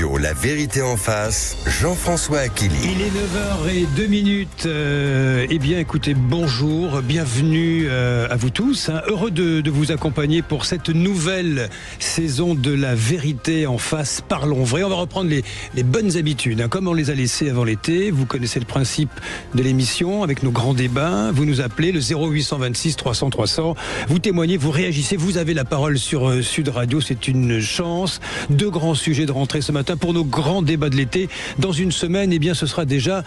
Radio, La Vérité en face, Jean-François Achilly. Il est 9h02. Eh bien, écoutez, bonjour, bienvenue à vous tous. Heureux de vous accompagner pour cette nouvelle saison de La Vérité en face. Parlons vrai. On va reprendre les bonnes habitudes, comme on les a laissées avant l'été. Vous connaissez le principe de l'émission avec nos grands débats. Vous nous appelez le 0826 300 300. Vous témoignez, vous réagissez. Vous avez la parole sur Sud Radio. C'est une chance. Deux grands sujets de rentrée ce matin pour nos grands débats de l'été. Dans une semaine, eh bien, ce sera déjà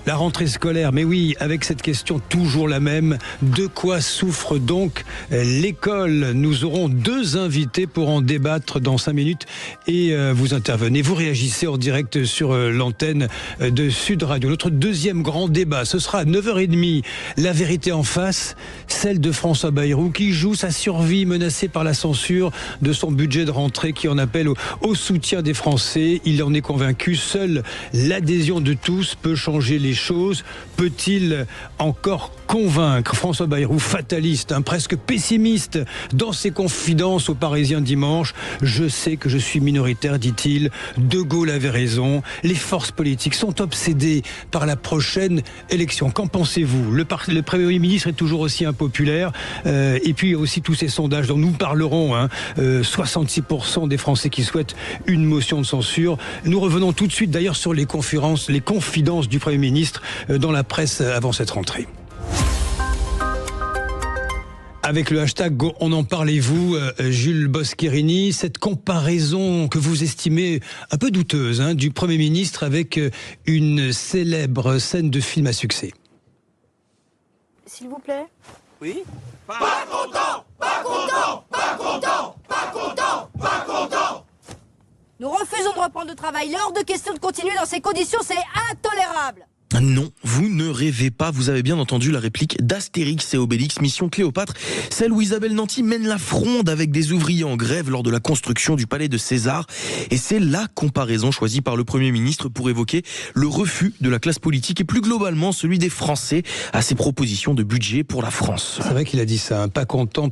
la rentrée scolaire. Mais oui, avec cette question toujours la même, de quoi souffre donc l'école? Nous aurons deux invités pour en débattre dans 5 minutes et vous intervenez, vous réagissez en direct sur l'antenne de Sud Radio. Notre deuxième grand débat, ce sera à 9h30, La Vérité en face, celle de François Bayrou qui joue sa survie menacée par la censure de son budget de rentrée, qui en appelle au soutien des Français. Il en est convaincu, seule l'adhésion de tous peut changer les choses. Peut-il encore convaincre? François Bayrou, fataliste, presque pessimiste dans ses confidences aux Parisiens dimanche. Je sais que je suis minoritaire, dit-il. De Gaulle avait raison. Les forces politiques sont obsédées par la prochaine élection. Qu'en pensez-vous? Le Premier ministre est toujours aussi impopulaire. Et puis il y a aussi tous ces sondages dont nous parlerons. 66% des Français qui souhaitent une motion de censure. Nous revenons tout de suite d'ailleurs sur les confidences du Premier ministre dans la presse avant cette rentrée. Avec le hashtag On en parle et vous, Jules Boscherini, cette comparaison que vous estimez un peu douteuse du Premier ministre avec une célèbre scène de film à succès. S'il vous plaît. Oui. Pas content, pas content, pas content, pas content, pas content. Nous refusons de reprendre le travail. Il est hors de question de continuer dans ces conditions, c'est intolérable. Non, vous ne rêvez pas, vous avez bien entendu la réplique d'Astérix et Obélix, Mission Cléopâtre, celle où Isabelle Nanty mène la fronde avec des ouvriers en grève lors de la construction du palais de César. Et c'est la comparaison choisie par le Premier ministre pour évoquer le refus de la classe politique et plus globalement celui des Français à ses propositions de budget pour la France. C'est vrai qu'il a dit ça, pas content,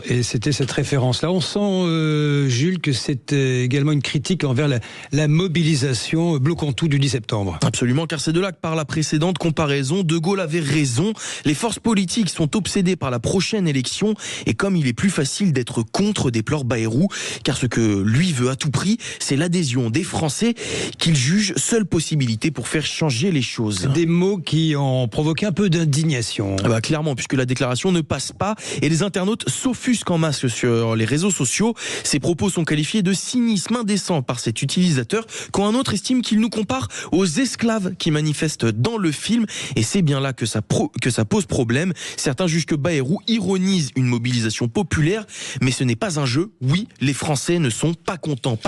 et c'était cette référence-là. On sent, Jules, que c'est également une critique envers la mobilisation bloquant tout du 10 septembre. Absolument, car c'est de là que par la précédente comparaison, De Gaulle avait raison. Les forces politiques sont obsédées par la prochaine élection et comme il est plus facile d'être contre, déplore Bayrou, car ce que lui veut à tout prix, c'est l'adhésion des Français qu'il juge seule possibilité pour faire changer les choses. Des mots qui ont provoqué un peu d'indignation. Clairement, puisque la déclaration ne passe pas et les internautes s'offusquent en masse sur les réseaux sociaux. Ces propos sont qualifiés de cynisme indécent par cet utilisateur, quand un autre estime qu'il nous compare aux esclaves qui manifestent dans le film, et c'est bien là que ça pose problème. Certains jugent que Bayrou ironise une mobilisation populaire, mais ce n'est pas un jeu. Oui, les Français ne sont pas contents.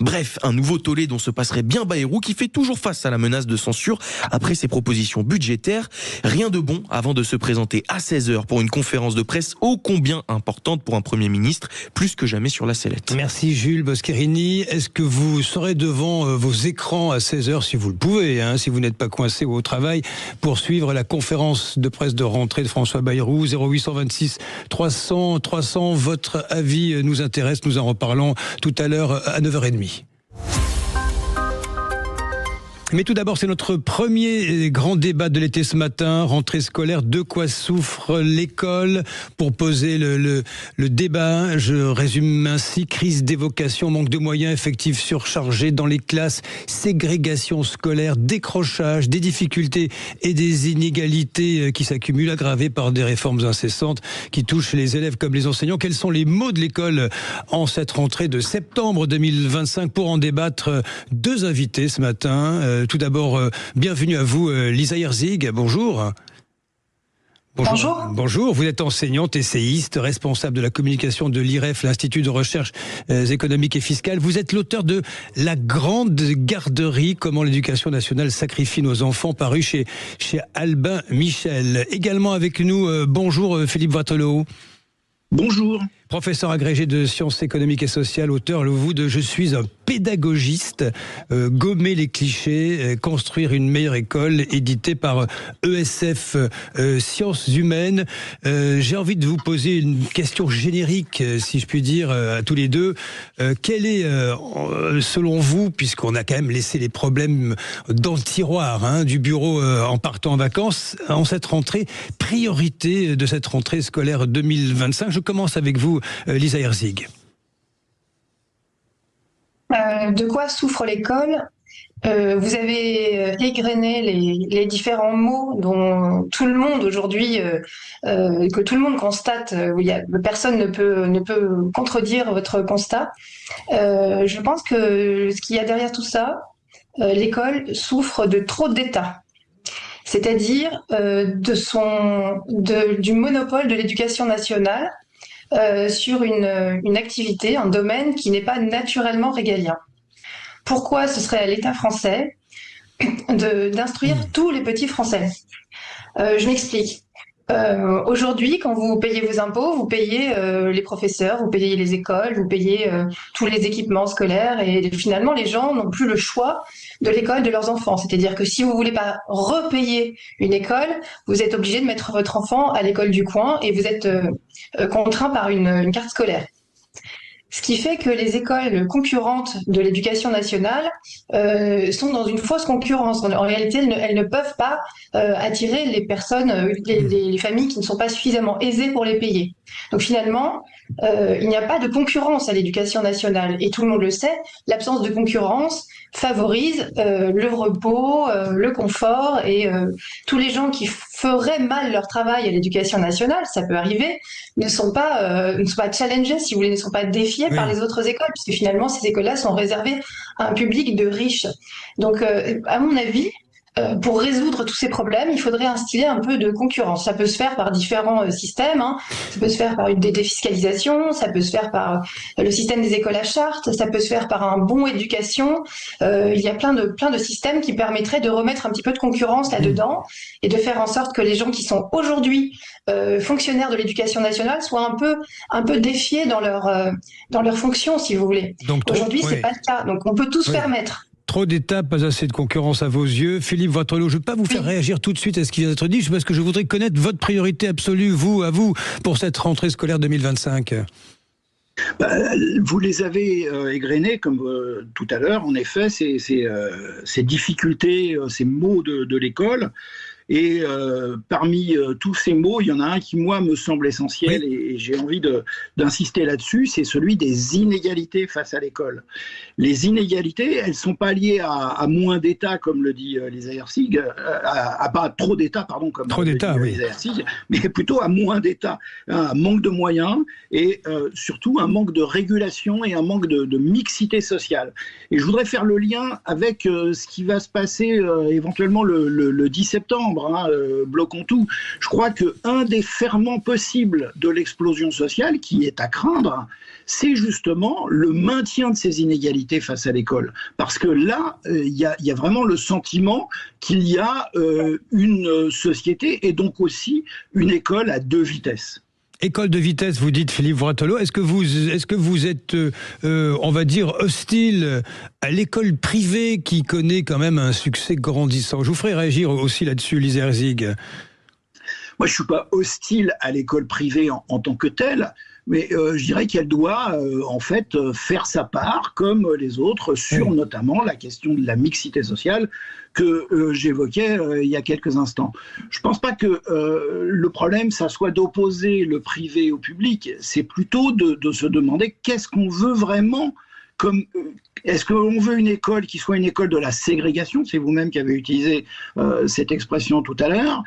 Bref, un nouveau tollé dont se passerait bien Bayrou, qui fait toujours face à la menace de censure après ses propositions budgétaires. Rien de bon avant de se présenter à 16h pour une conférence de presse ô combien importante pour un Premier ministre, plus que jamais sur la sellette. Merci Jules Boscherini. Est-ce que vous serez devant vos écrans à 16h si vous le pouvez, si vous n'êtes pas coincé ou au travail, pour suivre la conférence de presse de rentrée de François Bayrou? 0826 300 300, votre avis nous intéresse, nous en reparlons tout à l'heure à 9h30. Mais tout d'abord, c'est notre premier grand débat de l'été ce matin, rentrée scolaire, de quoi souffre l'école? Pour poser le débat, je résume ainsi: crise des vocations, manque de moyens, effectifs surchargés dans les classes, ségrégation scolaire, décrochage, des difficultés et des inégalités qui s'accumulent, aggravées par des réformes incessantes qui touchent les élèves comme les enseignants. Quels sont les mots de l'école en cette rentrée de septembre 2025? Pour en débattre, deux invités ce matin. Tout d'abord, bienvenue à vous, Lisa Herzig, bonjour. Bonjour, vous êtes enseignante, essayiste, responsable de la communication de l'IREF, l'Institut de recherche économique et fiscale. Vous êtes l'auteur de La Grande Garderie, comment l'éducation nationale sacrifie nos enfants, paru chez Albin Michel. Également avec nous, bonjour Philippe Watelot. Bonjour. Professeur agrégé de sciences économiques et sociales, auteur, vous, de « Je suis un pédagogiste », gommer les clichés, construire une meilleure école, édité par ESF Sciences Humaines. J'ai envie de vous poser une question générique, si je puis dire, à tous les deux. Quel est, selon vous, puisqu'on a quand même laissé les problèmes dans le tiroir du bureau en partant en vacances, en cette rentrée, priorité de cette rentrée scolaire 2025? Je commence avec vous, Lisa Herzig. De quoi souffre l'école? Vous avez égrené les différents mots dont tout le monde aujourd'hui, que tout le monde constate, personne ne peut contredire votre constat. Je pense que ce qu'il y a derrière tout ça, l'école souffre de trop d'État. C'est-à-dire du monopole de l'éducation nationale sur une activité, un domaine qui n'est pas naturellement régalien. Pourquoi ce serait à l'État français d'instruire tous les petits Français? Je m'explique. Aujourd'hui, quand vous payez vos impôts, vous payez les professeurs, vous payez les écoles, vous payez tous les équipements scolaires, et finalement les gens n'ont plus le choix de l'école de leurs enfants. C'est-à-dire que si vous voulez pas repayer une école, vous êtes obligé de mettre votre enfant à l'école du coin et vous êtes contraint par une carte scolaire. Ce qui fait que les écoles concurrentes de l'éducation nationale sont dans une fausse concurrence. En réalité, elles ne peuvent pas attirer les personnes, les familles qui ne sont pas suffisamment aisées pour les payer. Donc finalement, il n'y a pas de concurrence à l'éducation nationale. Et tout le monde le sait, l'absence de concurrence favorise le repos, le confort, et tous les gens qui feraient mal leur travail à l'éducation nationale, ça peut arriver, ne sont pas challengés, si vous voulez, ne sont pas défiés par les autres écoles, puisque finalement ces écoles-là sont réservées à un public de riches. Donc à mon avis, pour résoudre tous ces problèmes, il faudrait instiller un peu de concurrence. Ça peut se faire par différents systèmes, ça peut se faire par une défiscalisation, ça peut se faire par le système des écoles à charte, ça peut se faire par un bon éducation. Il y a plein de systèmes qui permettraient de remettre un petit peu de concurrence là-dedans et de faire en sorte que les gens qui sont aujourd'hui fonctionnaires de l'éducation nationale soient un peu défiés dans leur fonction, si vous voulez. Aujourd'hui, c'est pas le cas. Donc on peut tout se permettre. Trop d'État, pas assez de concurrence à vos yeux. Philippe Voitrelot, je ne vais pas vous faire réagir tout de suite à ce qui vient d'être dit, parce que je voudrais connaître votre priorité absolue, à vous, pour cette rentrée scolaire 2025. Vous les avez égrenés, comme tout à l'heure, en effet, ces difficultés, ces maux de l'école. Et parmi tous ces mots, il y en a un qui, moi, me semble essentiel, et j'ai envie d'insister là-dessus, c'est celui des inégalités face à l'école. Les inégalités, elles ne sont pas liées à moins d'État, comme le dit Lisa Herzig, à pas trop d'État, pardon, comme trop d'État, Lisa Herzig, mais plutôt à moins d'État, un manque de moyens et surtout un manque de régulation et un manque de mixité sociale. Et je voudrais faire le lien avec ce qui va se passer éventuellement le 10 septembre. Bloquons tout. Je crois qu'un des ferments possibles de l'explosion sociale qui est à craindre, c'est justement le maintien de ces inégalités face à l'école. Parce que là, il y a vraiment le sentiment qu'il y a une société et donc aussi une école à deux vitesses. École de vitesse, vous dites, Philippe Voitrelot. Est-ce que vous êtes, on va dire, hostile à l'école privée qui connaît quand même un succès grandissant? Je vous ferai réagir aussi là-dessus, Lisa Herzig. Moi, je ne suis pas hostile à l'école privée en tant que telle, mais je dirais qu'elle doit en fait faire sa part, comme les autres, sur notamment la question de la mixité sociale que j'évoquais il y a quelques instants. Je ne pense pas que le problème, ça soit d'opposer le privé au public, c'est plutôt de se demander qu'est-ce qu'on veut vraiment. Est-ce qu'on veut une école qui soit une école de la ségrégation, c'est vous-même qui avez utilisé cette expression tout à l'heure,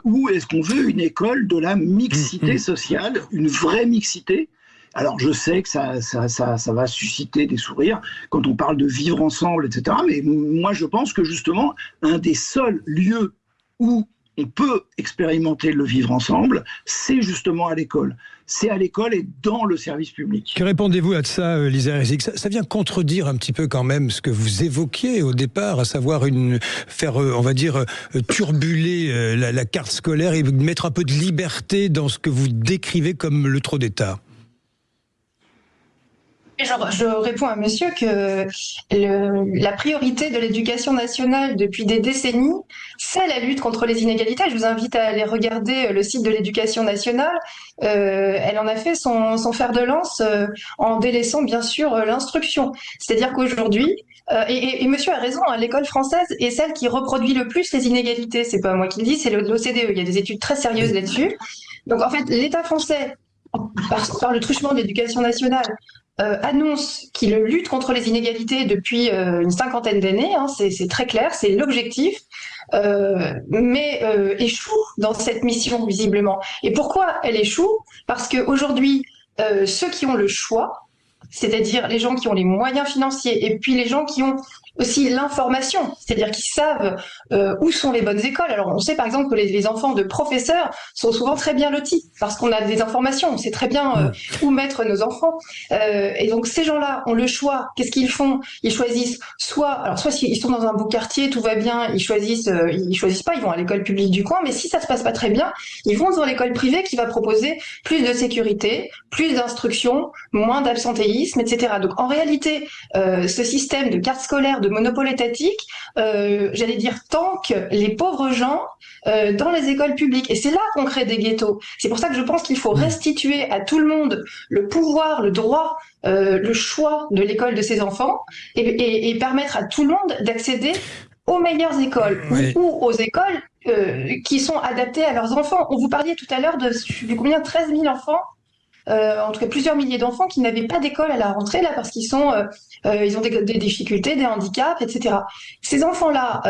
ou est-ce qu'on veut une école de la mixité sociale, une vraie mixité? Alors je sais que ça va susciter des sourires quand on parle de vivre ensemble, etc. Mais moi je pense que justement, un des seuls lieux où on peut expérimenter le vivre ensemble, c'est justement à l'école. C'est à l'école et dans le service public. Que répondez-vous à ça, Lisa Herzig? Ça vient contredire un petit peu quand même ce que vous évoquiez au départ, à savoir faire, on va dire, turbuler la carte scolaire et mettre un peu de liberté dans ce que vous décrivez comme le trop d'État. Je réponds à monsieur que la priorité de l'éducation nationale depuis des décennies, c'est la lutte contre les inégalités. Je vous invite à aller regarder le site de l'éducation nationale. Elle en a fait son fer de lance en délaissant bien sûr l'instruction. C'est-à-dire qu'aujourd'hui, et monsieur a raison, hein, l'école française est celle qui reproduit le plus les inégalités. C'est pas moi qui le dis, c'est l'OCDE. Il y a des études très sérieuses là-dessus. Donc en fait, l'État français, par le truchement de l'éducation nationale, annonce qu'il lutte contre les inégalités depuis une cinquantaine d'années, hein, c'est très clair, c'est l'objectif, mais échoue dans cette mission visiblement. Et pourquoi elle échoue? Parce qu'aujourd'hui, ceux qui ont le choix, c'est-à-dire les gens qui ont les moyens financiers et puis les gens qui ont aussi l'information, c'est-à-dire qui savent où sont les bonnes écoles. Alors on sait par exemple que les enfants de professeurs sont souvent très bien lotis parce qu'on a des informations, on sait très bien où mettre nos enfants. Et donc ces gens-là ont le choix. Qu'est-ce qu'ils font? Ils choisissent soit s'ils sont dans un beau quartier, tout va bien, ils choisissent pas, ils vont à l'école publique du coin. Mais si ça se passe pas très bien, ils vont dans l'école privée qui va proposer plus de sécurité, plus d'instruction, moins d'absentéisme, etc. Donc en réalité, ce système de carte scolaire, de monopole étatique, j'allais dire, tanque les pauvres gens dans les écoles publiques. Et c'est là qu'on crée des ghettos. C'est pour ça que je pense qu'il faut restituer à tout le monde le pouvoir, le droit, le choix de l'école de ses enfants et permettre à tout le monde d'accéder aux meilleures écoles ou aux écoles qui sont adaptées à leurs enfants. On vous parlait tout à l'heure de combien 13 000 enfants, en tout cas plusieurs milliers d'enfants qui n'avaient pas d'école à la rentrée là parce qu'ils ont des difficultés, des handicaps, etc. Ces enfants-là,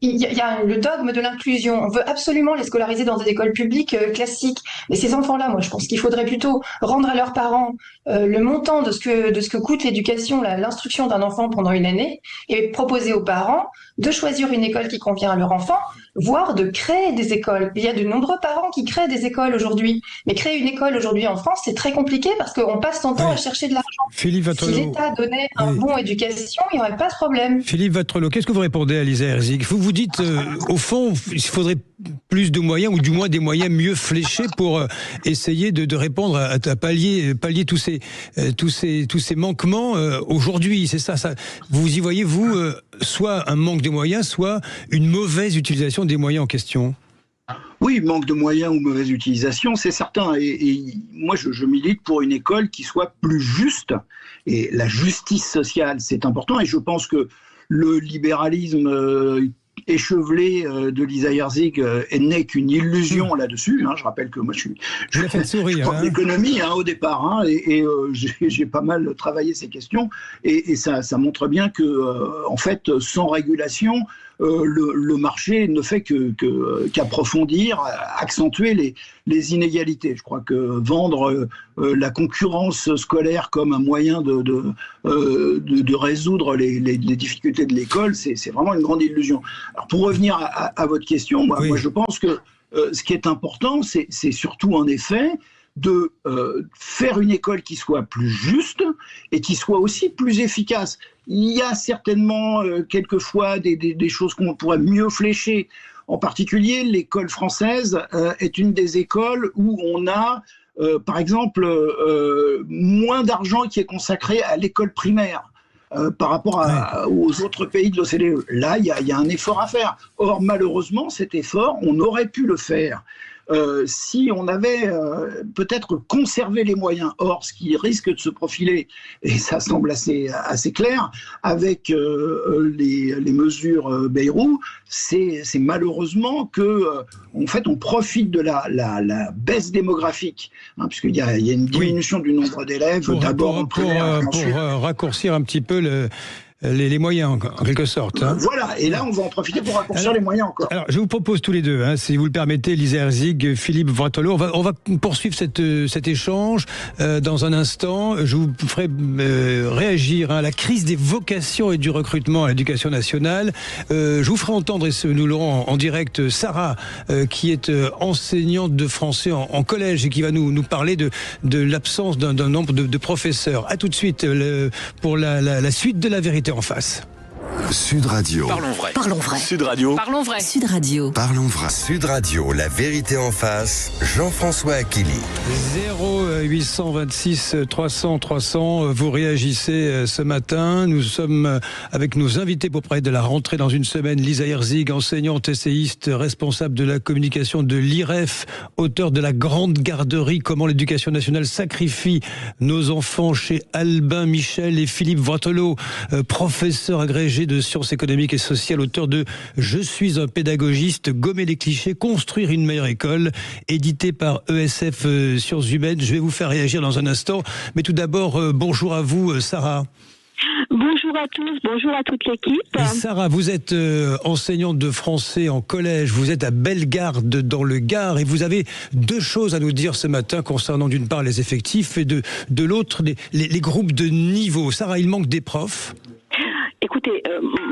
il y a le dogme de l'inclusion. On veut absolument les scolariser dans des écoles publiques classiques. Mais ces enfants-là, moi, je pense qu'il faudrait plutôt rendre à leurs parents le montant de ce que coûte l'éducation, l'instruction d'un enfant pendant une année, et proposer aux parents de choisir une école qui convient à leur enfant, voire de créer des écoles. Il y a de nombreux parents qui créent des écoles aujourd'hui. Mais créer une école aujourd'hui en France, c'est très compliqué parce qu'on passe son temps à chercher de l'argent. Philippe Vattrelot. Si l'État donnait un bon éducation, il n'y aurait pas de problème. Philippe Vattrelot, qu'est-ce que vous répondez à Lisa Herzig? Vous dites, au fond, il faudrait plus de moyens, ou du moins des moyens mieux fléchés pour essayer de répondre à pallier tous ces manquements aujourd'hui. C'est ça. Vous y voyez, vous, soit un manque de moyens, soit une mauvaise utilisation des moyens en question? Oui, manque de moyens ou mauvaise utilisation, c'est certain. Et moi, je milite pour une école qui soit plus juste. Et la justice sociale, c'est important. Et je pense que le libéralisme échevelé de Lisa Herzig n'est qu'une illusion là-dessus. Je rappelle que moi, je suis prof d'économie au départ. Et j'ai pas mal travaillé ces questions. Et ça montre bien que, en fait, sans régulation, le marché ne fait qu'approfondir, accentuer les inégalités. Je crois que vendre la concurrence scolaire comme un moyen de résoudre les difficultés de l'école, c'est vraiment une grande illusion. Alors pour revenir à votre question, moi je pense que ce qui est important, c'est surtout en effet de faire une école qui soit plus juste et qui soit aussi plus efficace. Il y a certainement quelquefois des choses qu'on pourrait mieux flécher. En particulier, l'école française est une des écoles où on a, par exemple, moins d'argent qui est consacré à l'école primaire. Par rapport aux autres pays de l'OCDE. Là, il y a un effort à faire. Or, malheureusement, cet effort, on aurait pu le faire si on avait peut-être conservé les moyens. Or, ce qui risque de se profiler, et ça semble assez clair, avec les mesures Bayrou, c'est malheureusement que, en fait, on profite de la baisse démographique, puisqu'il y a une diminution du nombre d'élèves, d'abord en primaire. Pour raccourcir un petit peu les moyens, en quelque sorte. Voilà, et là, on va en profiter pour raccourcir les moyens encore. Alors, je vous propose tous les deux, si vous le permettez, Lisa Herzig, Philippe Vattrelot, on va poursuivre cet échange dans un instant. Je vous ferai réagir à la crise des vocations et du recrutement à l'éducation nationale. Je vous ferai entendre, et nous l'aurons en direct, Sarah, qui est enseignante de français en collège et qui va nous parler de l'absence d'un nombre de professeurs. À tout de suite pour la suite de La Vérité en face. Sud Radio. Parlons vrai. Parlons vrai. Sud Radio. Parlons vrai. Sud Radio. Parlons vrai. Sud Radio, la vérité en face. Jean-François Aquili. 0826 300 300. Vous réagissez ce matin. Nous sommes avec nos invités pour parler de la rentrée dans une semaine. Lisa Herzig, enseignante essayiste, responsable de la communication de l'IREF, auteur de La Grande Garderie, comment l'éducation nationale sacrifie nos enfants, chez Albin Michel, et Philippe Voitelot, professeur agrégé de sciences économiques et sociales, auteur de Je suis un pédagogiste, gommer les clichés, construire une meilleure école, édité par ESF Sciences Humaines. Je vais vous faire réagir dans un instant, mais tout d'abord, bonjour à vous, Sarah. Bonjour à tous, bonjour à toute l'équipe. Sarah, vous êtes enseignante de français en collège, vous êtes à Bellegarde dans le Gard, et vous avez deux choses à nous dire ce matin concernant d'une part les effectifs et de l'autre les groupes de niveau. Sarah, il manque des profs. Écoutez,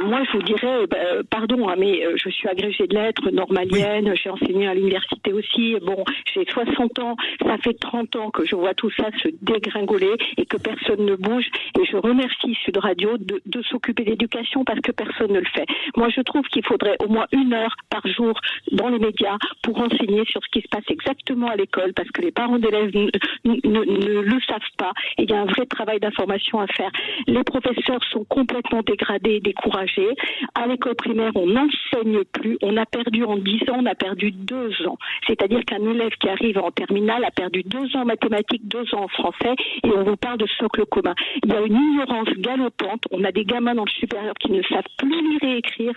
moi je vous dirais, pardon, mais je suis agrégée de lettres, normalienne, oui. J'ai enseigné à l'université aussi, bon, j'ai 60 ans, ça fait 30 ans que je vois tout ça se dégringoler et que personne ne bouge, et je remercie Sud Radio de s'occuper d'éducation parce que personne ne le fait. Moi je trouve qu'il faudrait au moins 1 heure par jour dans les médias pour enseigner sur ce qui se passe exactement à l'école, parce que les parents d'élèves ne le savent pas, et il y a un vrai travail d'information à faire. Les professeurs sont complètement dégradés, découragés. À l'école primaire, on n'enseigne plus. On a perdu en 10 ans, on a perdu 2 ans. C'est-à-dire qu'un élève qui arrive en terminale a perdu 2 ans en mathématiques, 2 ans en français, et on vous parle de socle commun. Il y a une ignorance galopante. On a des gamins dans le supérieur qui ne savent plus lire et écrire.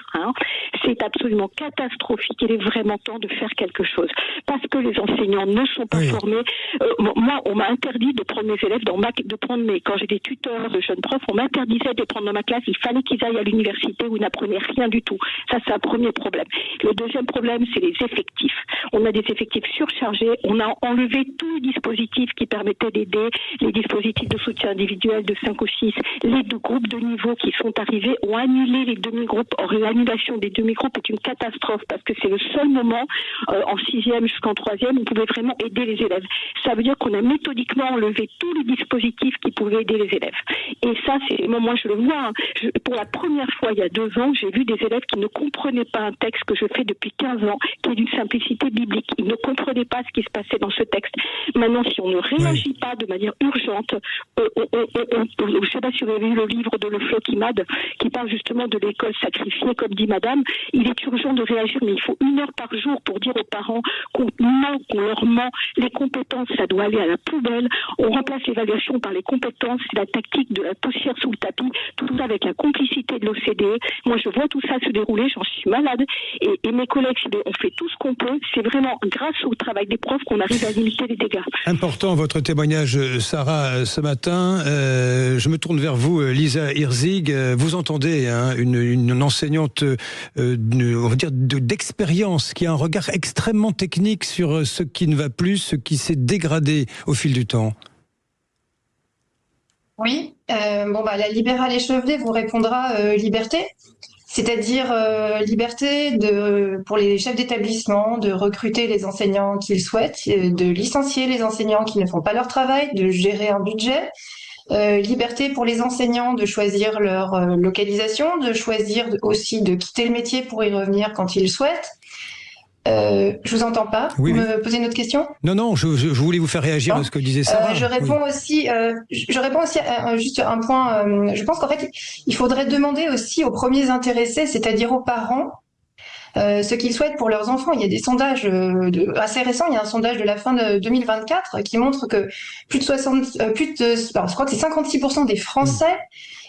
C'est absolument catastrophique. Il est vraiment temps de faire quelque chose. Parce que les enseignants ne sont pas formés. Moi, on m'a interdit de prendre mes élèves quand j'étais tuteur de jeunes profs, on m'interdisait de prendre dans ma classe. Il fallait qu'ils aillent à l'université où ils n'apprenaient rien du tout. Ça, c'est un premier problème. Le deuxième problème, c'est les effectifs. On a des effectifs surchargés. On a enlevé tous les dispositifs qui permettaient d'aider, les dispositifs de soutien individuel de 5 ou 6. Les 2 groupes de niveau qui sont arrivés ont annulé les demi-groupes. Or, l'annulation des demi-groupes est une catastrophe parce que c'est le seul moment, en 6e jusqu'en 3e, où on pouvait vraiment aider les élèves. Ça veut dire qu'on a méthodiquement enlevé tous les dispositifs qui pouvaient aider les élèves. Et ça, moi je le vois. Pour la première fois, il y a 2 ans, j'ai vu des élèves qui ne comprenaient pas un texte que je fais depuis 15 ans, qui est d'une simplicité biblique. Ils ne comprenaient pas ce qui se passait dans ce texte. Maintenant, si on ne réagit pas de manière urgente, je ne sais pas si vous avez vu le livre de Le Floch Imad, qui parle justement de l'école sacrifiée, comme dit madame. Il est urgent de réagir, mais il faut 1 heure par jour pour dire aux parents qu'on leur ment. Les compétences, ça doit aller à la poubelle. On remplace l'évaluation par les compétences. C'est la tactique de la poussière sous le tapis. Tout ça avec la complicité de l'OCDE. Moi, je vois tout ça se dérouler, j'en suis malade. Et mes collègues, on fait tout ce qu'on peut. C'est vraiment grâce au travail des profs qu'on arrive à limiter les dégâts. Important votre témoignage, Sarah, ce matin. Je me tourne vers vous, Lisa Herzig. Vous entendez une enseignante, on va dire, d'expérience, qui a un regard extrêmement technique sur ce qui ne va plus, ce qui s'est dégradé au fil du temps. Oui, la libérale échevelée vous répondra liberté, c'est-à-dire liberté pour les chefs d'établissement de recruter les enseignants qu'ils souhaitent, de licencier les enseignants qui ne font pas leur travail, de gérer un budget. Liberté pour les enseignants de choisir leur localisation, de choisir aussi de quitter le métier pour y revenir quand ils le souhaitent. Je vous entends pas. Oui, vous me posez une autre question? Non, je voulais vous faire réagir à ce que disait Sarah. Je réponds aussi à juste un point. Je pense qu'en fait, il faudrait demander aussi aux premiers intéressés, c'est-à-dire aux parents, ce qu'ils souhaitent pour leurs enfants. Il y a des sondages assez récents. Il y a un sondage de la fin de 2024 qui montre que je crois que c'est 56% des Français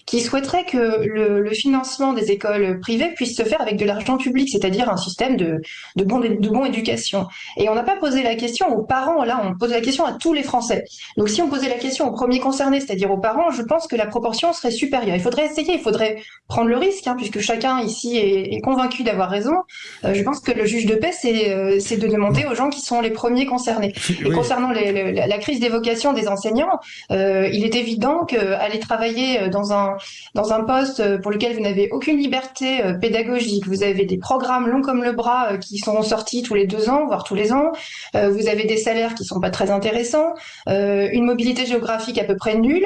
qui souhaiterait que le financement des écoles privées puisse se faire avec de l'argent public, c'est-à-dire un système de bonne éducation. Et on n'a pas posé la question aux parents, là on pose la question à tous les Français. Donc si on posait la question aux premiers concernés, c'est-à-dire aux parents, je pense que la proportion serait supérieure. Il faudrait essayer, il faudrait prendre le risque, puisque chacun ici est convaincu d'avoir raison. Je pense que le juge de paix, c'est de demander aux gens qui sont les premiers concernés. Et concernant la crise des vocations des enseignants, il est évident qu'aller travailler dans un dans un poste pour lequel vous n'avez aucune liberté pédagogique, vous avez des programmes longs comme le bras qui sont sortis tous les 2 ans, voire tous les ans, vous avez des salaires qui sont pas très intéressants, une mobilité géographique à peu près nulle.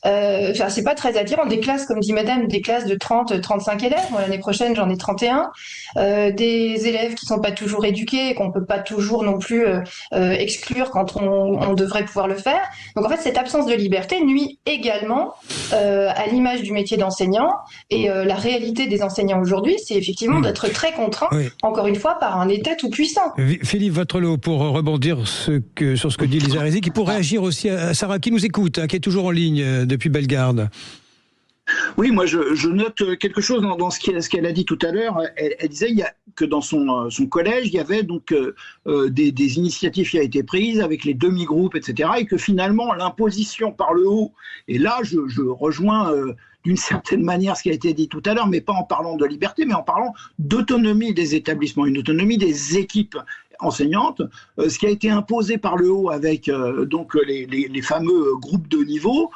Enfin, c'est pas très attirant. Des classes, comme dit madame, des classes de 30, 35 élèves. Moi, l'année prochaine, j'en ai 31. Des élèves qui sont pas toujours éduqués et qu'on peut pas toujours non plus exclure quand on devrait pouvoir le faire. Donc, en fait, cette absence de liberté nuit également à l'image du métier d'enseignant. Et la réalité des enseignants aujourd'hui, c'est effectivement d'être très contraints, encore une fois, par un État tout-puissant. Philippe Watrelot, pour rebondir sur ce que dit Lisa Erzik, qui pourrait réagir aussi à Sarah, qui nous écoute, qui est toujours en ligne depuis Bellegarde. Oui, moi je note quelque chose dans ce qu'elle a dit tout à l'heure. Elle disait que dans son collège, il y avait donc des initiatives qui ont été prises avec les demi-groupes, etc. Et que finalement, l'imposition par le haut, et là je rejoins d'une certaine manière ce qui a été dit tout à l'heure, mais pas en parlant de liberté, mais en parlant d'autonomie des établissements, une autonomie des équipes enseignantes, ce qui a été imposé par le haut avec donc les fameux groupes de niveau,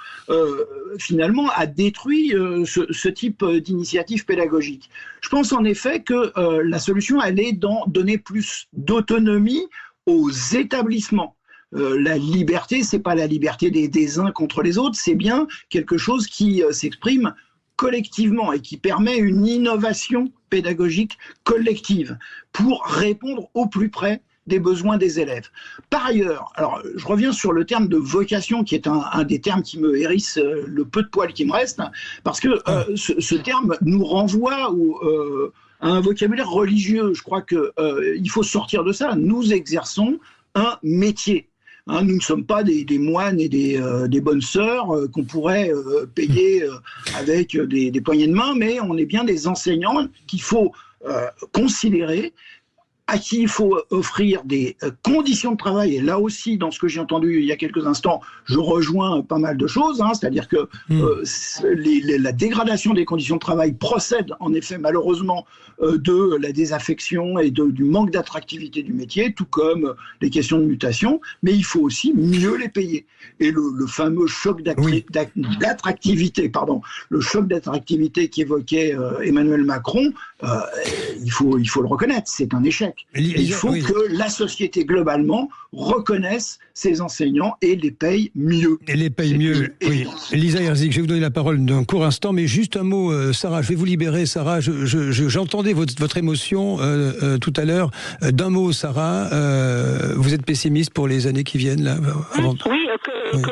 finalement a détruit ce type d'initiative pédagogique. Je pense en effet que la solution, elle est dans donner plus d'autonomie aux établissements. La liberté, c'est pas la liberté des uns contre les autres, c'est bien quelque chose qui s'exprime collectivement et qui permet une innovation pédagogique collective pour répondre au plus près des besoins des élèves. Par ailleurs, alors je reviens sur le terme de vocation qui est un des termes qui me hérisse le peu de poil qui me reste, parce que ce terme nous renvoie à un vocabulaire religieux. Je crois qu'il faut sortir de ça. Nous exerçons un métier. Nous ne sommes pas des moines et des bonnes sœurs qu'on pourrait payer avec des poignées de main, mais on est bien des enseignants qu'il faut considérer, à qui il faut offrir des conditions de travail. Et là aussi, dans ce que j'ai entendu il y a quelques instants, je rejoins pas mal de choses, c'est-à-dire que la dégradation des conditions de travail procède en effet malheureusement de la désaffection et du manque d'attractivité du métier, tout comme les questions de mutation, mais il faut aussi mieux les payer. Et le fameux choc d'attractivité, le choc d'attractivité qu'évoquait Emmanuel Macron, il faut le reconnaître, c'est un échec. Il faut que la société globalement reconnaisse ses enseignants et les paye mieux. Et les paye mieux, oui. Lisa Erzik, je vais vous donner la parole d'un court instant, mais juste un mot, Sarah, je vais vous libérer, Sarah. J'entendais votre émotion tout à l'heure. D'un mot, Sarah, vous êtes pessimiste pour les années qui viennent là avant... Oui,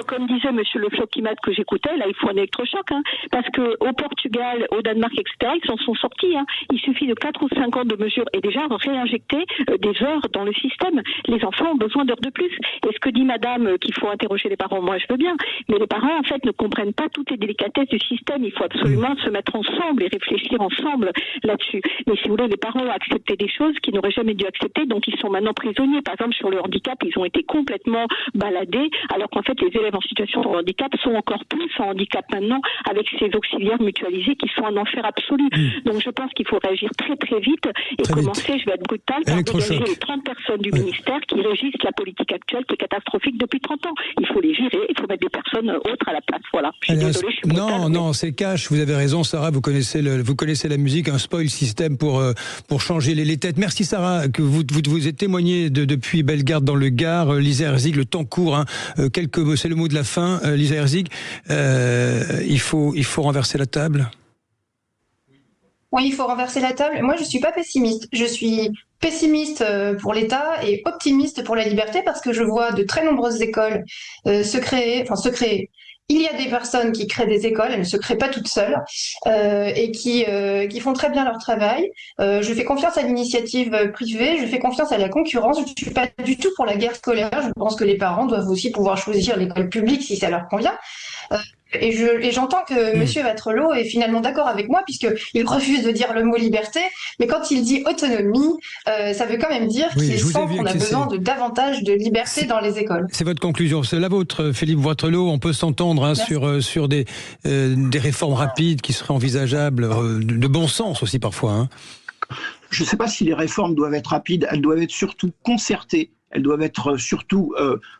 comme disait monsieur Le Floch-Kimat que j'écoutais, là il faut un électrochoc, parce que au Portugal, au Danemark, etc., ils s'en sont sortis. Il suffit de 4 ou 5 ans de mesures et déjà réinjecter des heures dans le système. Les enfants ont besoin d'heures de plus. Et ce que dit madame, qu'il faut interroger les parents, moi je veux bien, mais les parents en fait ne comprennent pas toutes les délicatesses du système. Il faut absolument se mettre ensemble et réfléchir ensemble là-dessus. Mais si vous voulez, les parents ont accepté des choses qu'ils n'auraient jamais dû accepter, donc ils sont maintenant prisonniers. Par exemple, sur le handicap, ils ont été complètement baladés, alors qu'en fait les élèves en situation de handicap sont encore plus en handicap maintenant, avec ces auxiliaires mutualisés qui sont un enfer absolu. Donc je pense qu'il faut réagir très très vite et commencer, je vais être brutal, par dégager les 30 personnes du ministère qui régissent la politique actuelle qui est catastrophique depuis 30 ans. Il faut les virer, il faut mettre des personnes autres à la place. Voilà. Je suis désolée, je suis brutale, non, c'est cash. Vous avez raison, Sarah. Vous connaissez la musique, un spoil système pour changer les têtes. Merci, Sarah, que vous êtes témoigné depuis Bellegarde dans le Gard. Lisa Erzik, le temps court. Quelques mots, c'est le mot de la fin. Lisa Erzik, il faut renverser la table. Oui, il faut renverser la table. Moi, je ne suis pas pessimiste. Je suis pessimiste pour l'État et optimiste pour la liberté parce que je vois de très nombreuses écoles se créer. Il y a des personnes qui créent des écoles, elles ne se créent pas toutes seules et qui font très bien leur travail. Je fais confiance à l'initiative privée, je fais confiance à la concurrence. Je ne suis pas du tout pour la guerre scolaire. Je pense que les parents doivent aussi pouvoir choisir l'école publique si ça leur convient. Et j'entends que monsieur Watrelot est finalement d'accord avec moi puisqu'il refuse de dire le mot liberté, mais quand il dit autonomie, ça veut quand même dire qu'il sent qu'on a besoin de davantage de liberté dans les écoles. C'est votre conclusion, c'est la vôtre, Philippe Watrelot. On peut s'entendre sur des réformes rapides qui seraient envisageables, de bon sens aussi parfois. Je ne sais pas si les réformes doivent être rapides, elles doivent être surtout concertées elles doivent être surtout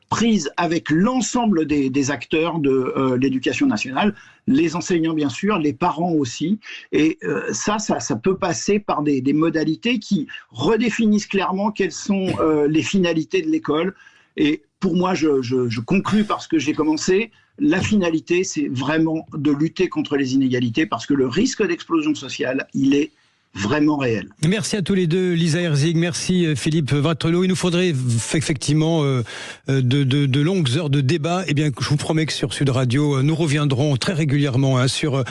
prises avec l'ensemble des acteurs de l'éducation nationale, les enseignants bien sûr, les parents aussi. Et ça peut passer par des modalités qui redéfinissent clairement quelles sont les finalités de l'école. Et pour moi, je conclus par ce que j'ai commencé. La finalité, c'est vraiment de lutter contre les inégalités parce que le risque d'explosion sociale, il est vraiment réel. Merci à tous les deux, Lisa Herzig, merci Philippe Wattrelos. Il nous faudrait effectivement de longues heures de débat. Eh bien, je vous promets que sur Sud Radio, nous reviendrons très régulièrement sur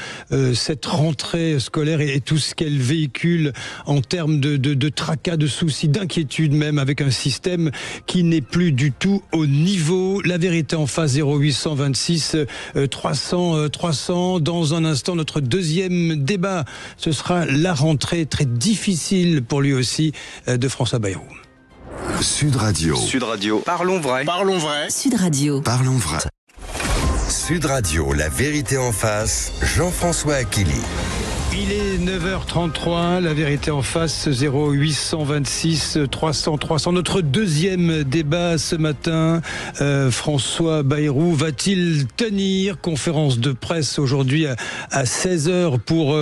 cette rentrée scolaire et tout ce qu'elle véhicule en termes de tracas, de soucis, d'inquiétude même, avec un système qui n'est plus du tout au niveau. La vérité en face, 0826 300. Dans un instant, notre deuxième débat, ce sera la rentrée très difficile pour lui aussi de François Bayrou. Sud Radio. Sud Radio. Parlons vrai. Parlons vrai. Sud Radio. Parlons vrai. Sud Radio, la vérité en face, Jean-François Achilly. Il est 9h33, la vérité en face, 0826 300. Notre deuxième débat ce matin, François Bayrou va-t-il tenir? Conférence de presse aujourd'hui à 16h pour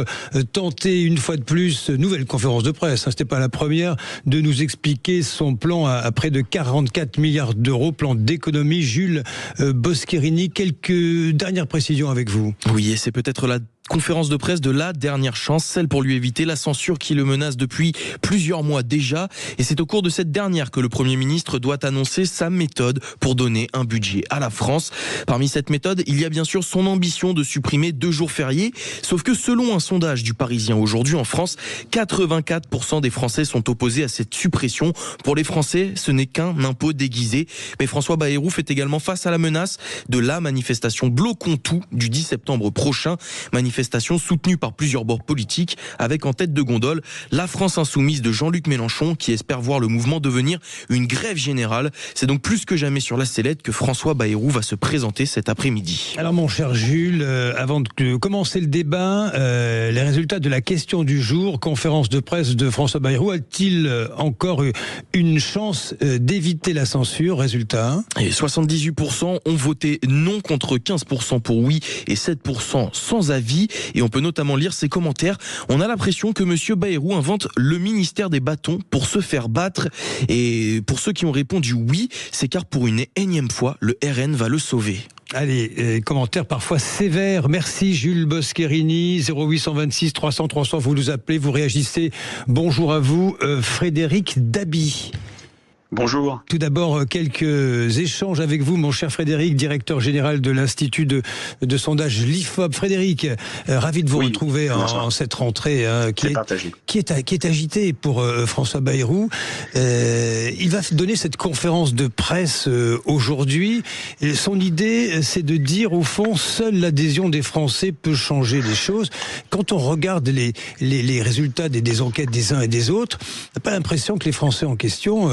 tenter une fois de plus, nouvelle conférence de presse, c'était pas la première, de nous expliquer son plan à près de 44 milliards d'euros, plan d'économie. Jules Boscherini, quelques dernières précisions avec vous. Oui, et c'est peut-être la conférence de presse de la dernière chance, celle pour lui éviter la censure qui le menace depuis plusieurs mois déjà. Et c'est au cours de cette dernière que le Premier ministre doit annoncer sa méthode pour donner un budget à la France. Parmi cette méthode, il y a bien sûr son ambition de supprimer 2 jours fériés. Sauf que selon un sondage du Parisien aujourd'hui en France, 84% des Français sont opposés à cette suppression. Pour les Français, ce n'est qu'un impôt déguisé. Mais François Bayrou fait également face à la menace de la manifestation Bloquons tout du 10 septembre prochain. Manifestation soutenue par plusieurs bords politiques, avec en tête de gondole la France insoumise de Jean-Luc Mélenchon, qui espère voir le mouvement devenir une grève générale. C'est donc plus que jamais sur la sellette que François Bayrou va se présenter cet après-midi. Alors mon cher Jules, avant de commencer le débat, les résultats de la question du jour, conférence de presse de François Bayrou, a-t-il encore une chance d'éviter la censure? Résultat, et 78% ont voté non contre 15% pour oui et 7% sans avis. Et on peut notamment lire ses commentaires. On a l'impression que monsieur Bayrou invente le ministère des bâtons pour se faire battre. Et pour ceux qui ont répondu oui, c'est car pour une énième fois, le RN va le sauver. Allez, commentaires parfois sévères. Merci Jules Boscherini, 0826 300, vous nous appelez, vous réagissez. Bonjour à vous, Frédéric Dabi. Bonjour. Tout d'abord, quelques échanges avec vous, mon cher Frédéric, directeur général de l'Institut de sondage l'IFOP. Frédéric, ravi de vous retrouver en cette rentrée qui est agitée pour François Bayrou. Il va donner cette conférence de presse aujourd'hui. Et son idée, c'est de dire, au fond, seule l'adhésion des Français peut changer les choses. Quand on regarde les résultats des enquêtes des uns et des autres, on n'a pas l'impression que les Français en question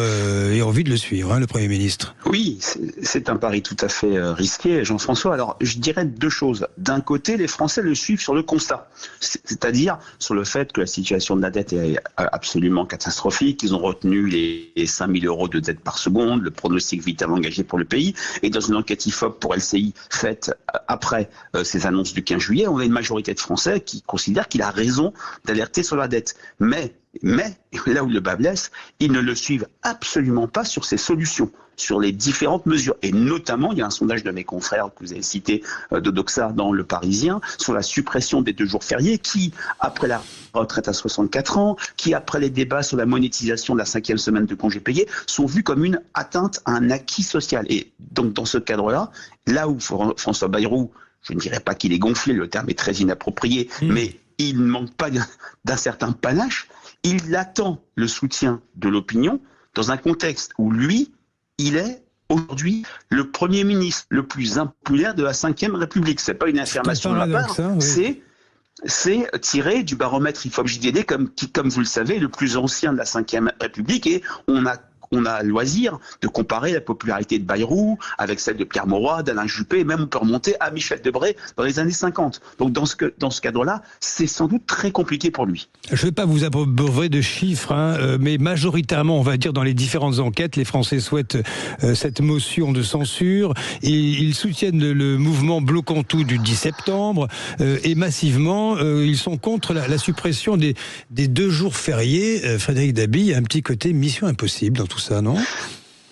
et envie de le suivre, le Premier ministre. Oui, c'est un pari tout à fait risqué, Jean-François. Alors, je dirais 2 choses. D'un côté, les Français le suivent sur le constat, c'est-à-dire sur le fait que la situation de la dette est absolument catastrophique. Ils ont retenu les 5 000 euros de dette par seconde, le pronostic vital engagé pour le pays. Et dans une enquête IFOP pour LCI faite après ces annonces du 15 juillet, on a une majorité de Français qui considèrent qu'il a raison d'alerter sur la dette. Mais, là où le bât blesse, ils ne le suivent absolument pas sur ses solutions, sur les différentes mesures. Et notamment, il y a un sondage de mes confrères que vous avez cité, de Doxa dans Le Parisien, sur la suppression des 2 jours fériés, qui, après la retraite à 64 ans, qui, après les débats sur la monétisation de la 5e semaine de congé payé, sont vus comme une atteinte à un acquis social. Et donc, dans ce cadre-là, là où François Bayrou, je ne dirais pas qu'il est gonflé, le terme est très inapproprié, mais il ne manque pas d'un certain panache. Il attend le soutien de l'opinion dans un contexte où lui, il est aujourd'hui le Premier ministre le plus impopulaire de la Ve République. C'est pas une affirmation de ma part, c'est tiré du baromètre IFOP-JDD, qui, comme vous le savez, est le plus ancien de la Ve République, et on a on a le loisir de comparer la popularité de Bayrou avec celle de Pierre Mauroy, d'Alain Juppé, et même on peut remonter à Michel Debré dans les années 50. Donc dans ce cadre-là, c'est sans doute très compliqué pour lui. Je ne vais pas vous abreuver de chiffres, mais majoritairement, on va dire, dans les différentes enquêtes, les Français souhaitent cette motion de censure et ils soutiennent le mouvement Bloquons tout du 10 septembre et massivement, ils sont contre la suppression des 2 jours fériés. Frédéric Dabi, il y a un petit côté mission impossible dans tout ça, non ?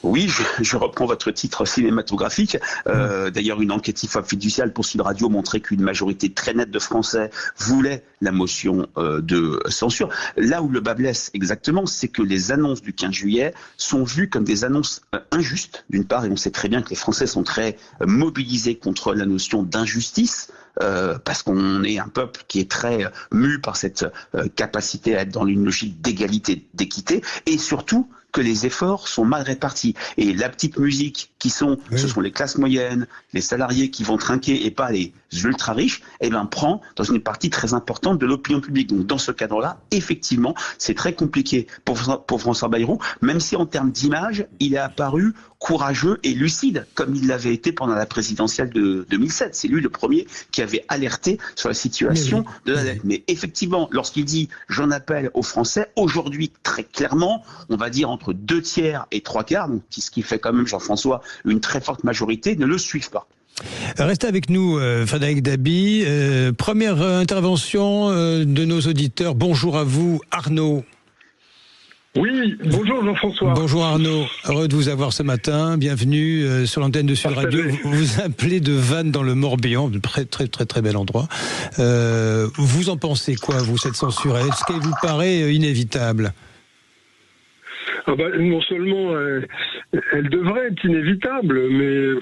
Oui, je reprends votre titre cinématographique. D'ailleurs, une enquête IFOP fiduciale pour Sud Radio montrait qu'une majorité très nette de Français voulait la motion de censure. Là où le bas blesse exactement, c'est que les annonces du 15 juillet sont vues comme des annonces injustes, d'une part, et on sait très bien que les Français sont très mobilisés contre la notion d'injustice, parce qu'on est un peuple qui est très mu par cette capacité à être dans une logique d'égalité, d'équité, et surtout que les efforts sont mal répartis. Et la petite musique ce sont les classes moyennes, les salariés qui vont trinquer et pas les ultra riches, prend dans une partie très importante de l'opinion publique. Donc dans ce cadre-là, effectivement, c'est très compliqué pour François Bayrou, même si en termes d'image, il est apparu courageux et lucide, comme il l'avait été pendant la présidentielle de 2007. C'est lui le premier qui avait alerté sur la situation de la dette. Mais effectivement, lorsqu'il dit « j'en appelle aux Français », aujourd'hui, très clairement, on va dire entre 2 tiers et 3 quarts, donc ce qui fait quand même, Jean-François, une très forte majorité, ne le suivent pas. Restez avec nous, Frédéric Dabi. Première intervention de nos auditeurs. Bonjour à vous, Arnaud. Oui, bonjour Jean-François. Bonjour Arnaud, heureux de vous avoir ce matin. Bienvenue sur l'antenne de Sud Radio. Vous appelez de Vannes dans le Morbihan, très très très très bel endroit. Vous en pensez quoi, vous, cette censure? Est-ce qu'elle vous paraît inévitable? Non seulement elle devrait être inévitable, mais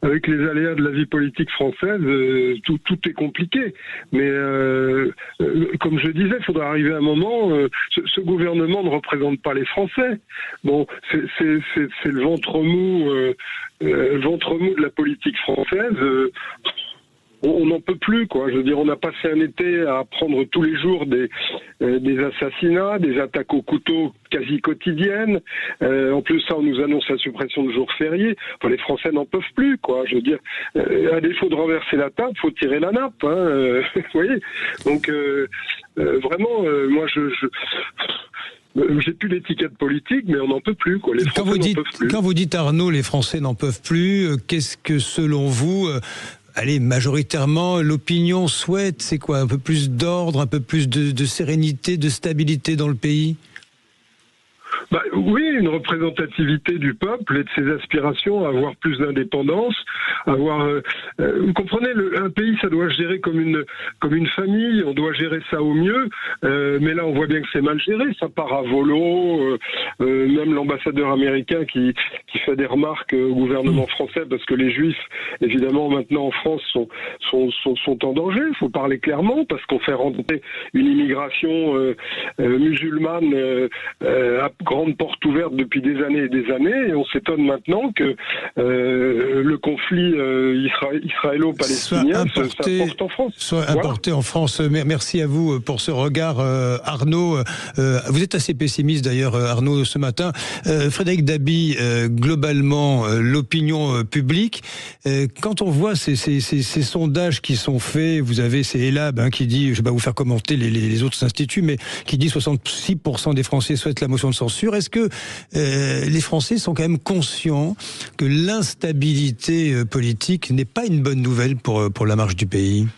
avec les aléas de la vie politique française, tout est compliqué. Mais comme je disais, il faudra arriver à un moment. Ce gouvernement ne représente pas les Français. Bon, c'est le ventre mou de la politique française. On n'en peut plus, quoi. Je veux dire, on a passé un été à apprendre tous les jours des assassinats, des attaques au couteau quasi quotidiennes. En plus, ça, on nous annonce la suppression de jours fériés. Enfin, les Français n'en peuvent plus, quoi. Je veux dire, à défaut de renverser la table, faut tirer la nappe, hein. Vous voyez. Donc, vraiment, moi, j'ai plus l'étiquette politique, mais on n'en peut plus, quoi. Les Français n'en peuvent plus. Quand vous dites, Arnaud, les Français n'en peuvent plus, qu'est-ce que, selon vous, majoritairement, l'opinion souhaite, c'est quoi? Un peu plus d'ordre, un peu plus de sérénité, de stabilité dans le pays? Oui, une représentativité du peuple et de ses aspirations à avoir plus d'indépendance, vous comprenez, un pays, ça doit se gérer comme une famille, on doit gérer ça au mieux, mais là on voit bien que c'est mal géré, ça part à volo, même l'ambassadeur américain qui fait des remarques au gouvernement français parce que les Juifs, évidemment, maintenant en France sont en danger, il faut parler clairement, parce qu'on fait rentrer une immigration musulmane à grande porte ouverte depuis des années et des années, et on s'étonne maintenant que le conflit israélo-palestinien s'importe en France. Soit importé en France. Merci à vous pour ce regard, Arnaud. Vous êtes assez pessimiste d'ailleurs, Arnaud, ce matin. Frédéric Dabi, globalement, l'opinion publique, quand on voit ces sondages qui sont faits, vous avez ces ELAB qui dit, je ne vais pas vous faire commenter les autres instituts, mais qui dit 66% des Français souhaitent la motion de censure. Est-ce que les Français sont quand même conscients que l'instabilité politique n'est pas une bonne nouvelle pour la marche du pays?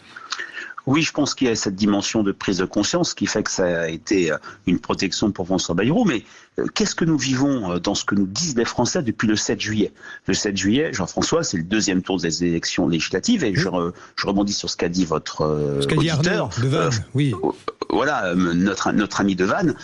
Oui, je pense qu'il y a cette dimension de prise de conscience qui fait que ça a été une protection pour François Bayrou. Mais qu'est-ce que nous vivons dans ce que nous disent les Français depuis le 7 juillet? Le 7 juillet, Jean-François, c'est le 2e tour des élections législatives. Et je rebondis sur ce qu'a dit votre auditeur. Arnaud de Vannes, oui. Voilà, notre ami de Vannes,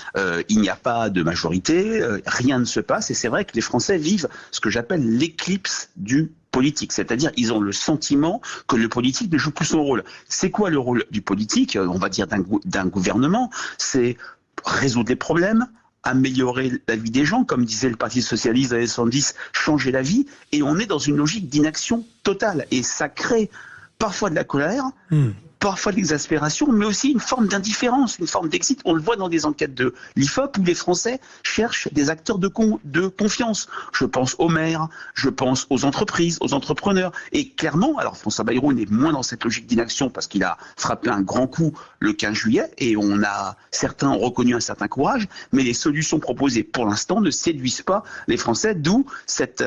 il n'y a pas de majorité, rien ne se passe. Et c'est vrai que les Français vivent ce que j'appelle l'éclipse du politique, c'est-à-dire ils ont le sentiment que le politique ne joue plus son rôle. C'est quoi le rôle du politique, on va dire d'un gouvernement? C'est résoudre les problèmes, améliorer la vie des gens, comme disait le Parti Socialiste dans les 70, changer la vie, et on est dans une logique d'inaction totale, et ça crée parfois de la colère, parfois de l'exaspération, mais aussi une forme d'indifférence, une forme d'exit. On le voit dans des enquêtes de l'IFOP où les Français cherchent des acteurs de confiance. Je pense aux maires, je pense aux entreprises, aux entrepreneurs. Et clairement, alors François Bayrou n'est moins dans cette logique d'inaction parce qu'il a frappé un grand coup le 15 juillet et certains ont reconnu un certain courage, mais les solutions proposées pour l'instant ne séduisent pas les Français, d'où cette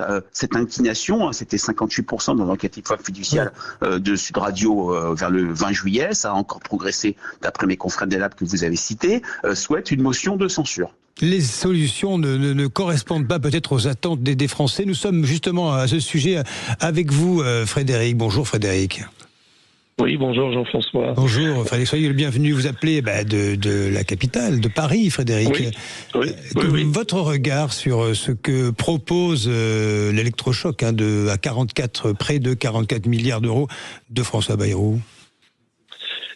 inclination. C'était 58% dans l'enquête IFOP fiduciale de Sud Radio vers le 20 juillet. Ça a encore progressé d'après mes confrères des Labs que vous avez cités, souhaitent une motion de censure. Les solutions ne correspondent pas peut-être aux attentes des Français. Nous sommes justement à ce sujet avec vous, Frédéric. Bonjour Frédéric. Oui, bonjour Jean-François. Bonjour Frédéric, soyez le bienvenu. Vous appelez de la capitale, de Paris, Frédéric. Oui. Votre regard sur ce que propose l'électrochoc près de 44 milliards d'euros de François Bayrou.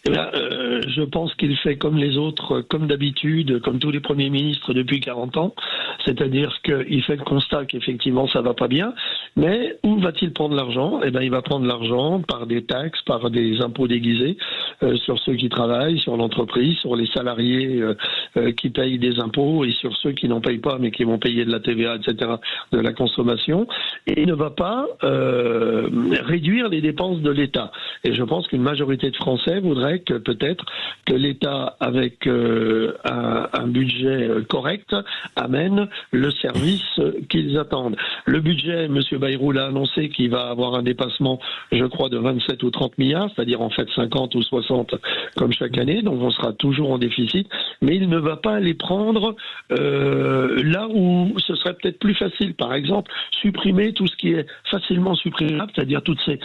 Eh bien, je pense qu'il fait comme les autres, comme d'habitude, comme tous les premiers ministres depuis 40 ans. C'est-à-dire qu'il fait le constat qu'effectivement ça va pas bien. Mais où va-t-il prendre l'argent ? Eh bien, il va prendre l'argent par des taxes, par des impôts déguisés sur ceux qui travaillent, sur l'entreprise, sur les salariés qui payent des impôts et sur ceux qui n'en payent pas mais qui vont payer de la TVA, etc., de la consommation. Et il ne va pas réduire les dépenses de l'État. Et je pense qu'une majorité de Français voudrait que peut-être que l'État, avec un budget correct, amène le service qu'ils attendent. Le budget, M. Bayrou l'a annoncé qu'il va avoir un dépassement, je crois, de 27 ou 30 milliards, c'est-à-dire en fait 50 ou 60 comme chaque année, donc on sera toujours en déficit, mais il ne va pas les prendre là où ce serait peut-être plus facile. Par exemple, supprimer tout ce qui est facilement supprimable, c'est-à-dire toutes ces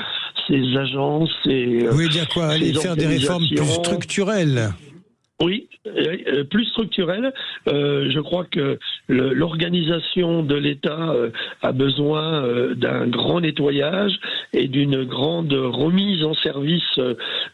agences, Vous voulez dire quoi ? Aller faire des réformes plus structurelles ? Oui, plus structurelle. Je crois que l'organisation de l'État a besoin d'un grand nettoyage et d'une grande remise en service,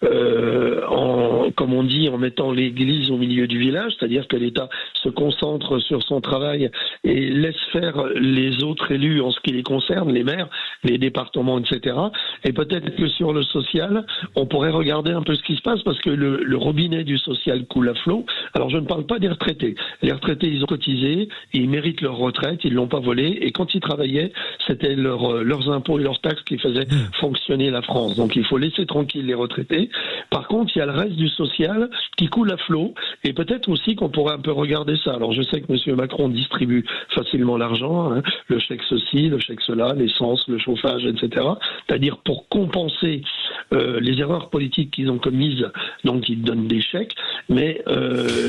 comme on dit, en mettant l'église au milieu du village, c'est-à-dire que l'État se concentre sur son travail et laisse faire les autres élus en ce qui les concerne, les maires, les départements, etc. Et peut-être que sur le social, on pourrait regarder un peu ce qui se passe parce que le robinet du social coule à flot. Alors je ne parle pas des retraités. Les retraités, ils ont cotisé, ils méritent leur retraite, ils ne l'ont pas volée, et quand ils travaillaient, c'était leurs impôts et leurs taxes qui faisaient fonctionner la France. Donc il faut laisser tranquille les retraités. Par contre, il y a le reste du social qui coule à flot, et peut-être aussi qu'on pourrait un peu regarder ça. Alors je sais que M. Macron distribue facilement l'argent, le chèque ceci, le chèque cela, l'essence, le chauffage, etc. C'est-à-dire pour compenser les erreurs politiques qu'ils ont commises, donc ils donnent des chèques, mais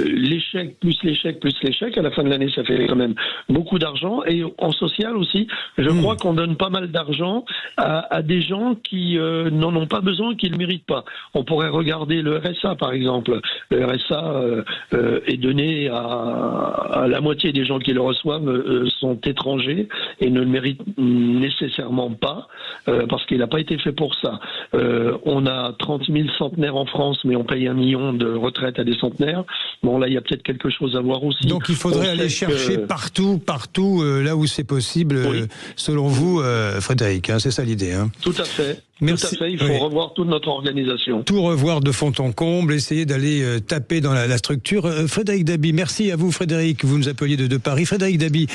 les chèques plus les chèques plus les chèques, à la fin de l'année, ça fait quand même beaucoup d'argent. Et en social aussi, je crois qu'on donne pas mal d'argent à des gens qui n'en ont pas besoin, qui ne le méritent pas. On pourrait regarder le RSA, par exemple. Le RSA est donné à la moitié des gens qui le reçoivent sont étrangers et ne le méritent nécessairement pas parce qu'il n'a pas été fait pour ça. On a 30 000 centenaires en France, mais on paye 1 million de retraites à des centenaires. Bon, là, il y a peut-être quelque chose à voir aussi. Donc, il faudrait aller chercher partout, là où c'est possible, selon vous, Frédéric. C'est ça l'idée. Tout à fait. Merci. Tout à fait, il faut revoir toute notre organisation. Tout revoir de fond en comble, essayer d'aller taper dans la structure. Frédéric Dabi, merci à vous Frédéric, vous nous appeliez de Paris. Frédéric Dabi,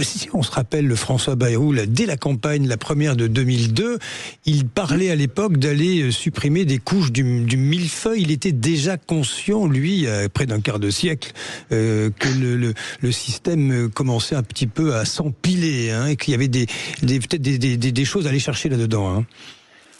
si on se rappelle le François Bayrou, dès la campagne, la première de 2002, il parlait à l'époque d'aller supprimer des couches du millefeuille. Il était déjà conscient, lui, près d'un quart de siècle, que le système commençait un petit peu à s'empiler, et qu'il y avait peut-être des choses à aller chercher là-dedans.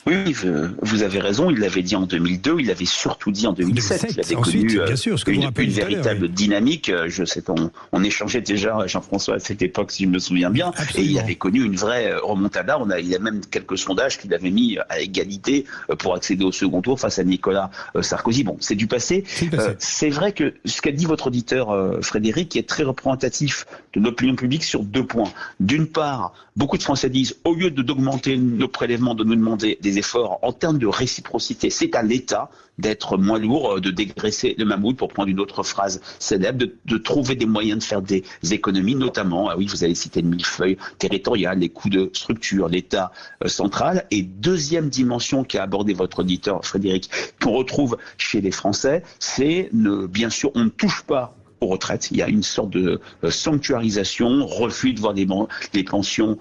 Oui, vous avez raison, il l'avait dit en 2002, il l'avait surtout dit en 2007. Il avait connu une véritable dynamique. Je sais on échangeait déjà, Jean-François, à cette époque, si je me souviens bien. Absolument. Et il avait connu une vraie remontada. Il y a même quelques sondages qu'il avait mis à égalité pour accéder au second tour face à Nicolas Sarkozy. Bon, c'est du passé. C'est vrai que ce qu'a dit votre auditeur Frédéric est très représentatif de l'opinion publique sur 2 points. D'une part, beaucoup de Français disent, au lieu d'augmenter nos prélèvements, de nous demander des des efforts en termes de réciprocité. C'est à l'État d'être moins lourd, de dégraisser le mammouth, pour prendre une autre phrase célèbre, de trouver des moyens de faire des économies, notamment, oui, vous avez cité le millefeuille territorial, les coûts de structure, l'État central. Et deuxième dimension qu'a abordé votre auditeur Frédéric, qu'on retrouve chez les Français, c'est bien sûr, on ne touche pas aux retraites. Il y a une sorte de sanctuarisation, refus de voir les pensions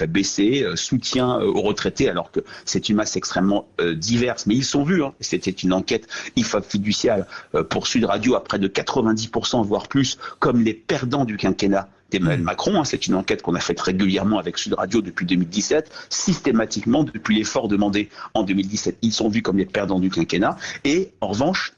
baisser, soutien aux retraités, alors que c'est une masse extrêmement diverse. Mais ils sont vus. C'était une enquête IFOP fiduciaire pour Sud Radio à près de 90%, voire plus, comme les perdants du quinquennat d'Emmanuel Macron. C'est une enquête qu'on a faite régulièrement avec Sud Radio depuis 2017. Systématiquement, depuis l'effort demandé en 2017, ils sont vus comme les perdants du quinquennat. Et en revanche,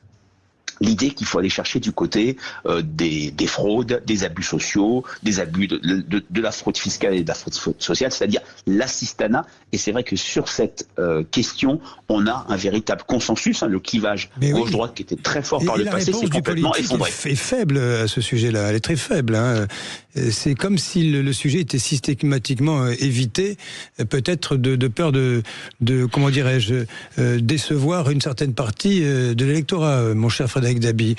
l'idée qu'il faut aller chercher du côté des fraudes, des abus sociaux, des abus de la fraude fiscale et de la fraude sociale, c'est-à-dire l'assistanat. Et c'est vrai que sur cette question, on a un véritable consensus. Le clivage gauche-droite qui était très fort par le passé s'est complètement effondré. Est faible à ce sujet-là, elle est très faible. C'est comme si le sujet était systématiquement évité, peut-être de peur de comment dirais-je, décevoir une certaine partie de l'électorat, mon cher Frédéric Dabi.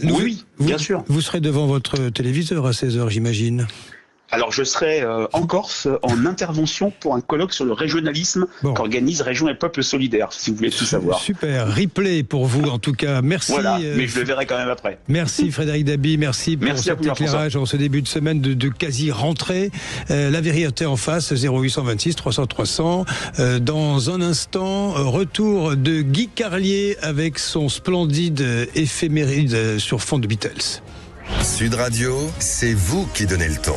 Oui, bien sûr. Vous serez devant votre téléviseur à 16h, j'imagine. Alors je serai en Corse en intervention pour un colloque sur le régionalisme qu'organise Région et Peuple Solidaire, si vous voulez tout savoir. Super, replay pour vous en tout cas. Merci. Voilà, mais je le verrai quand même après. Merci Frédéric Dabi, merci pour cet éclairage en ce début de semaine de quasi-rentrée. La vérité en face, 0826 300 300. Dans un instant, retour de Guy Carlier avec son splendide éphéméride sur fond de Beatles. Sud Radio, c'est vous qui donnez le ton.